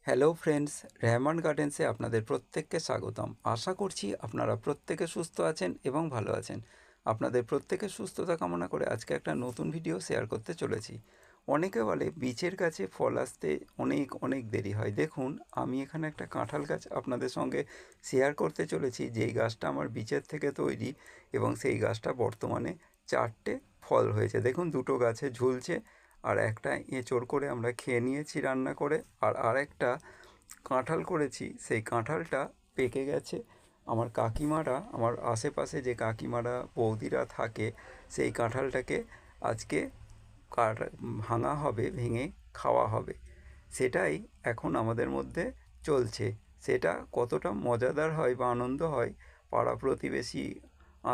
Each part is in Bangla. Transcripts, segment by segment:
হ্যালো ফ্রেন্ডস, রেহমান গার্ডেন্সে আপনাদের প্রত্যেককে স্বাগতম। আশা করছি আপনারা প্রত্যেকে সুস্থ আছেন এবং ভালো আছেন। আপনাদের প্রত্যেকের সুস্থতা কামনা করে আজকে একটা নতুন ভিডিও শেয়ার করতে চলেছি। অনেকে বলে বীচের গাছে ফল আসতে অনেক অনেক দেরি হয়। দেখুন, আমি এখানে একটা কাঁঠাল গাছ আপনাদের সঙ্গে শেয়ার করতে চলেছি, যেই গাছটা আমার বীচের থেকে তৈরি এবং সেই গাছটা বর্তমানে 4টে ফল হয়েছে। দেখুন, দুটো গাছে ঝুলছে আর একটা এঁচোড় করে আমরা খেয়ে নিয়েছি রান্না করে, আর আরেকটা কাঁঠাল করেছি, সেই কাঁঠালটা পেকে গেছে। আমার কাকিমারা, আমার আশেপাশে যে কাকিমারা বৌদিরা থাকে, সেই কাঁঠালটাকে আজকে কাট ভাঙা হবে, ভেঙে খাওয়া হবে। সেটাই এখন আমাদের মধ্যে চলছে। সেটা কতটা মজাদার হয় বা আনন্দ হয়, পাড়া প্রতিবেশী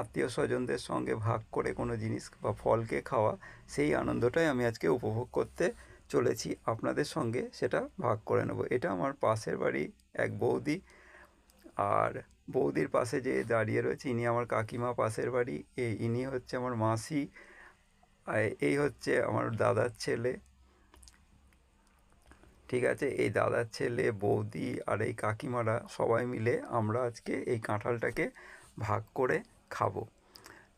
আত্মীয় স্বজনদের সঙ্গে ভাগ করে কোনো জিনিস বা ফলকে খাওয়া, সেই আনন্দটাই আমি আজকে উপভোগ করতে চলেছি। আপনাদের সঙ্গে সেটা ভাগ করে নেব। এটা আমার পাশের বাড়ি এক বৌদি, আর বৌদির পাশে যে দাঁড়িয়ে রয়েছে ইনি আমার কাকিমা, পাশের বাড়ি ইনি হচ্ছে আমার মাসি, আর এই হচ্ছে আমার দাদার ছেলে। ঠিক আছে, এই দাদার ছেলে, বৌদি আর এই কাকিমারা সবাই মিলে আমরা আজকে এই কাঁঠালটাকে ভাগ করে খাবো।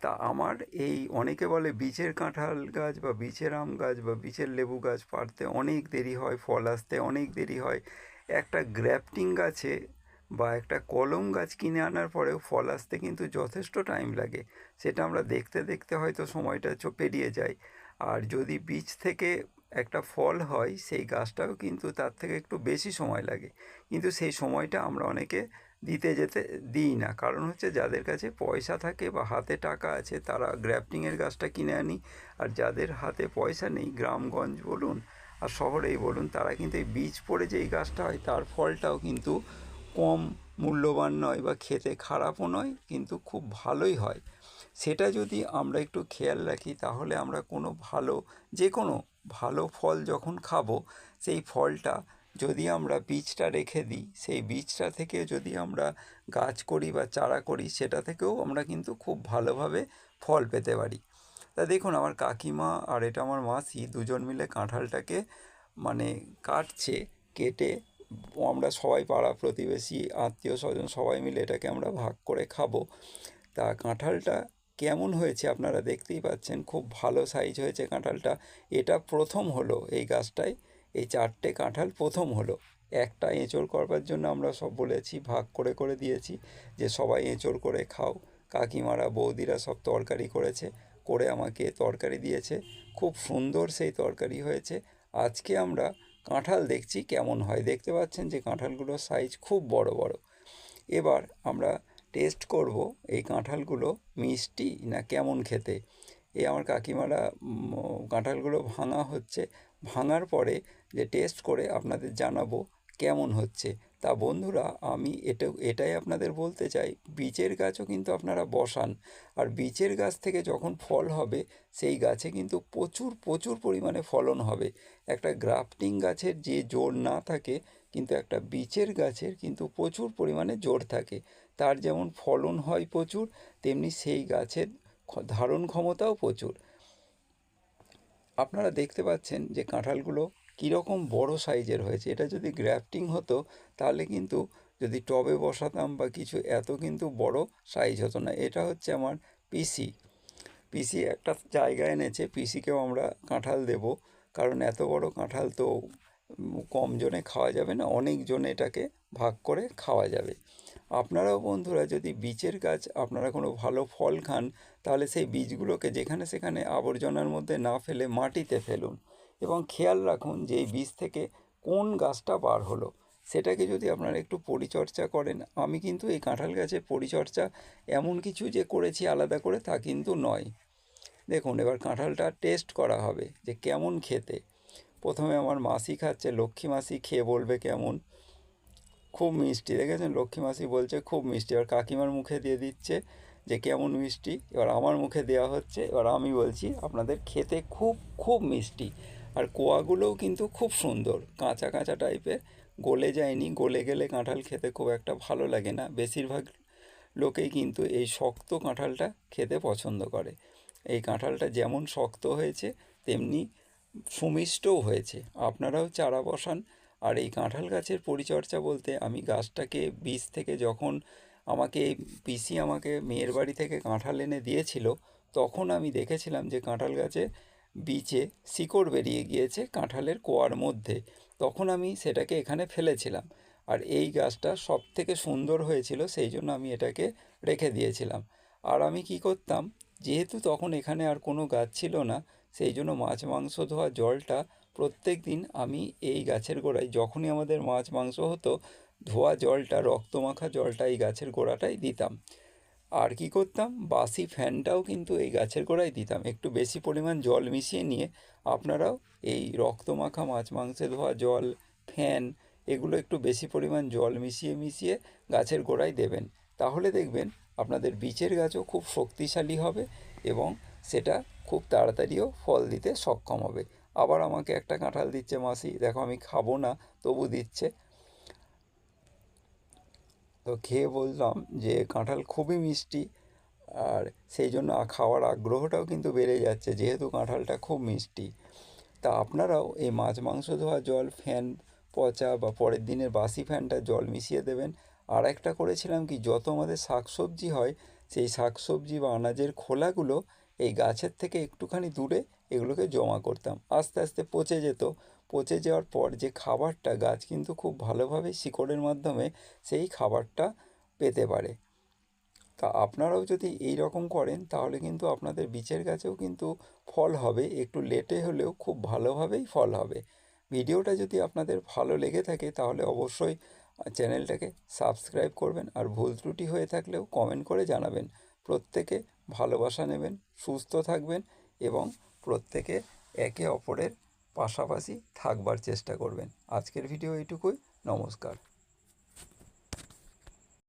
তা আমার এই অনেকে বলে বীচের কাঁঠাল গাছ বা বীচের আম গাছ বা বীচের লেবু গাছ পাড়তে অনেক দেরি হয়, ফল আসতে অনেক দেরি হয়। একটা গ্র্যাফটিং গাছে বা একটা কলম গাছ কিনে আনার পরেও ফল আসতে কিন্তু যথেষ্ট টাইম লাগে। সেটা আমরা দেখতে দেখতে হয়তো সময়টা পেরিয়ে যায়। আর যদি বীজ থেকে একটা ফল হয়, সেই গাছটাও কিন্তু তার থেকে একটু বেশি সময় লাগে। কিন্তু সেই সময়টা আমরা অনেকে যেতে দিই না, কারণ হচ্ছে যাদের কাছে পয়সা থাকে বা হাতে টাকা আছে তারা গ্র্যাফটিংয়ের গাছটা কিনে আনি। আর যাদের হাতে পয়সা নেই, গ্রামগঞ্জ বলুন আর শহরেই বলুন, তারা কিন্তু এই বীজ পড়ে যেই গাছটা হয় তার ফলটাও কিন্তু কম মূল্যবান নয় বা খেতে খারাপও নয়, কিন্তু খুব ভালোই হয়। সেটা যদি আমরা একটু খেয়াল রাখি, তাহলে আমরা কোনো ভালো, যে কোনো ভালো ফল যখন খাবো, সেই ফলটা যদি আমরা বীজটা রেখে দিই, সেই বীজটা থেকে যদি আমরা গাছ করি বা চারা করি, সেটা থেকেও আমরা কিন্তু খুব ভালোভাবে ফল পেতে পারি। তা দেখুন, আমার কাকিমা আর এটা আমার মাসি দুজন মিলে কাঁঠালটাকে মানে কাটছে। কেটে আমরা সবাই পাড়া প্রতিবেশী আত্মীয় স্বজন সবাই মিলে এটাকে আমরা ভাগ করে খাবো। তা কাঁঠালটা কেমন হয়েছে আপনারা দেখতেই পাচ্ছেন, খুব ভালো সাইজ হয়েছে কাঁঠালটা। এটা প্রথম হলো এই গাছটায়, এই 4টে কাঁঠাল প্রথম হলো। একটা এঁচোড় করবার জন্য আমরা সব বলেছি, ভাগ করে করে দিয়েছি যে সবাই এঁচোড় করে খাও। কাকিমারা বৌদিরা সব তরকারি করেছে, করে আমাকে তরকারি দিয়েছে। খুব সুন্দর সেই তরকারি হয়েছে। আজকে আমরা কাঁঠাল দেখছি কেমন হয়। দেখতে পাচ্ছেন যে কাঁঠালগুলোর সাইজ খুব বড় বড়। এবার আমরা টেস্ট করব এই কাঁঠালগুলো মিষ্টি না কেমন খেতে। এই আমার কাকিমারা কাঁঠালগুলো ভাঙা হচ্ছে, ভাঙার পরে যে টেস্ট করে আপনাদের জানাবো কেমন হচ্ছে। তা বন্ধুরা, আমি এটাই আপনাদের বলতে চাই, বীচের গাছও কিন্তু আপনারা বসান। আর বীচের গাছ থেকে যখন ফল হবে, সেই গাছে কিন্তু প্রচুর প্রচুর পরিমাণে ফলন হবে। একটা গ্রাফটিং গাছের যে জোর না থাকে, কিন্তু একটা বীচের গাছের কিন্তু প্রচুর পরিমাণে জোর থাকে। তার যেমন ফলন হয় প্রচুর, তেমনি সেই গাছের ধারণ ক্ষমতাও প্রচুর। আপনারা দেখতে পাচ্ছেন যে কাঁঠালগুলো কীরকম বড় সাইজের হয়েছে। এটা যদি গ্রাফটিং হতো, তাহলে কিন্তু যদি টবে বসাতাম বা কিছু, এত কিন্তু বড় সাইজ হতো না। এটা হচ্ছে আমার পিসি। পিসি একটা জায়গা এনেছে, পিসিকেও আমরা কাঁঠাল দেব, কারণ এত বড় কাঁঠাল তো কম জনে খাওয়া যাবে না, অনেক জনে এটাকে ভাগ করে খাওয়া যাবে। আপনারাও বন্ধুরা যদি বীচের গাছ আপনারা কোনো ভালো ফল খান, তাহলে সেই বীজগুলোকে যেখানে সেখানে আবর্জনার মধ্যে না ফেলে মাটিতে ফেলুন, এবং খেয়াল রাখুন যে এই বীজ থেকে কোন গাছটা বার হলো। সেটাকে যদি আপনারা একটু পরিচর্যা করেন, আমি কিন্তু এই কাঁঠাল গাছের পরিচর্যা এমন কিছু যে করেছি আলাদা করে তা কিন্তু নয়। দেখুন, এবার কাঁঠালটা টেস্ট করা হবে যে কেমন খেতে। প্রথমে আমার মাসি খাচ্ছে, লক্ষ্মী মাসি খেয়ে বলবে কেমন। খুব মিষ্টি, দেখেছেন লক্ষ্মী মাসি বলছে খুব মিষ্টি। এবার কাকিমার মুখে দিয়ে দিচ্ছে যে কেমন মিষ্টি। এবার আমার মুখে দেওয়া হচ্ছে, এবার আমি বলছি আপনাদের খেতে খুব খুব মিষ্টি। আর কোয়াগুলোও কিন্তু খুব সুন্দর, কাঁচা কাঁচা টাইপের, গলে যায়নি। গলে গেলে কাঁঠাল খেতে খুব একটা ভালো লাগে না। বেশিরভাগ লোকেই কিন্তু এই শক্ত কাঁঠালটা খেতে পছন্দ করে। এই কাঁঠালটা যেমন শক্ত হয়েছে, তেমনি সুমিষ্টও হয়েছে। আপনারাও চারা বসান আর এই কাঁঠাল গাছের পরিচর্যা বলতে আমি গাছটাকে বীজ থেকে যখন আমাকে পিসি আমাকে মেয়ের বাড়ি থেকে কাঁঠাল এনে দিয়েছিল, তখন আমি দেখেছিলাম যে কাঁঠাল গাছে বীজে শিকড় বেরিয়ে গিয়েছে কাঁঠালের কোয়ার মধ্যে। তখন আমি সেটাকে এখানে ফেলেছিলাম, আর এই গাছটা সব থেকে সুন্দর হয়েছিল, সেই জন্য আমি এটাকে রেখে দিয়েছিলাম। আর আমি কি করতাম, যেহেতু তখন এখানে আর কোনো গাছ ছিল না, সেই জন্য মাছ মাংস ধোয়া জলটা প্রত্যেক দিন আমি এই গাছের গোড়ায়, যখনই আমাদের মাছ মাংস হতো, ধোয়া জলটা, রক্তমাখা জলটা এই গাছের গোড়াটায় দিতাম। আর কি করতাম, বাসি ফ্যানটাও কিন্তু এই গাছের গোড়ায় দিতাম। একটু বেশি পরিমাণ জল মিশিয়ে নিয়ে আপনারাও এই রক্তমাখা মাছ মাংসে ধোয়া জল, ফ্যান, এগুলো একটু বেশি পরিমাণ জল মিশিয়ে মিশিয়ে গাছের গোড়ায় দেবেন। তাহলে দেখবেন আপনাদের বীচের গাছও খুব শক্তিশালী হবে এবং সেটা খুব তাড়াতাড়িও ফল দিতে সক্ষম হবে। আবার আমাকে একটা কাঁঠাল দিচ্ছে মাসি, দেখো আমি খাবো না তবু দিচ্ছে। তো খেয়ে বললাম যে কাঁঠাল খুবই মিষ্টি, আর সেই জন্য খাওয়ার আগ্রহটাও কিন্তু বেড়ে যাচ্ছে, যেহেতু কাঁঠালটা খুব মিষ্টি। তা আপনারাও এই মাছ মাংস ধোয়া জল, ফ্যান পচা বা পরের দিনের বাসি ফ্যানটা জল মিশিয়ে দেবেন। আর একটা করেছিলাম কি, যত আমাদের শাকসবজি হয়, সেই শাকসবজি বা আনাজের খোলাগুলো এই গাছের থেকে একটুখানি দূরে এগুলোকে জমা করতাম। আস্তে আস্তে পচে যেত। পচে যাওয়ার পর যে খাবারটা, গাছ কিন্তু খুব ভালোভাবে শিকড়ের মাধ্যমে সেই খাবারটা পেতে পারে। তা আপনারাও যদি এই রকম করেন, তাহলে কিন্তু আপনাদের বীচের গাছেও কিন্তু ফল হবে, একটু লেটে হলেও খুব ভালোভাবেই ফল হবে। ভিডিওটা যদি আপনাদের ভালো লেগে থাকে, তাহলে অবশ্যই চ্যানেলটাকে সাবস্ক্রাইব করবেন, আর ভুল ত্রুটি হয়ে থাকলেও কমেন্ট করে জানাবেন। প্রত্যেকে ভালোবাসা নেবেন, সুস্থ থাকবেন এবং প্রত্যেকে একে অপরের পাশাপাশি থাকবার চেষ্টা করবেন। আজকের ভিডিও এইটুকুই। নমস্কার।